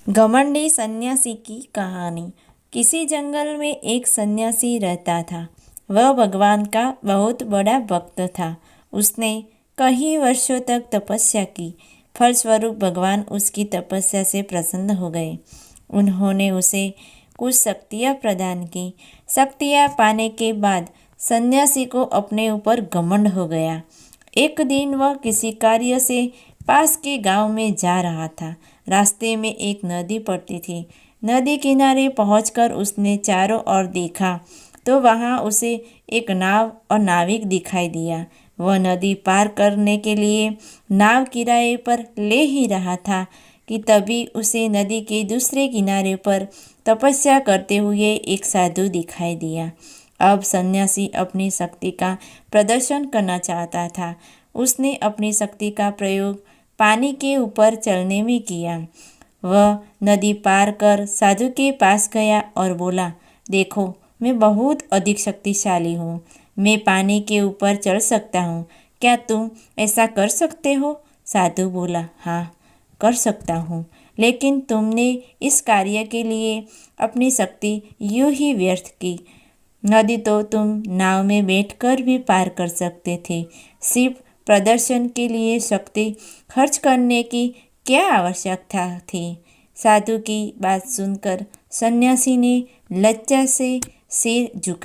घमंडी सन्यासी की कहानी। किसी जंगल में एक सन्यासी रहता था। वह भगवान का बहुत बड़ा भक्त था। उसने कई वर्षों तक तपस्या की। फलस्वरूप भगवान उसकी तपस्या से प्रसन्न हो गए। उन्होंने उसे कुछ शक्तियाँ प्रदान की। शक्तियाँ पाने के बाद सन्यासी को अपने ऊपर घमंड हो गया। एक दिन वह किसी कार्य से पास के गांव में जा रहा था। रास्ते में एक नदी पड़ती थी। नदी किनारे पहुंचकर उसने चारों ओर देखा तो वहां उसे एक नाव और नाविक दिखाई दिया। वह नदी पार करने के लिए नाव किराए पर ले ही रहा था कि तभी उसे नदी के दूसरे किनारे पर तपस्या करते हुए एक साधु दिखाई दिया। अब सन्यासी अपनी शक्ति का प्रदर्शन करना चाहता था। उसने अपनी शक्ति का प्रयोग पानी के ऊपर चलने में किया। वह नदी पार कर साधु के पास गया और बोला, देखो, मैं बहुत अधिक शक्तिशाली हूँ। मैं पानी के ऊपर चल सकता हूँ। क्या तुम ऐसा कर सकते हो? साधु बोला, हाँ, कर सकता हूँ, लेकिन तुमने इस कार्य के लिए अपनी शक्ति यूं ही व्यर्थ की। नदी तो तुम नाव में बैठकर भी पार कर सकते थे। सिर्फ प्रदर्शन के लिए शक्ति खर्च करने की क्या आवश्यकता थी? साधु की बात सुनकर सन्यासी ने लज्जा से सिर झुका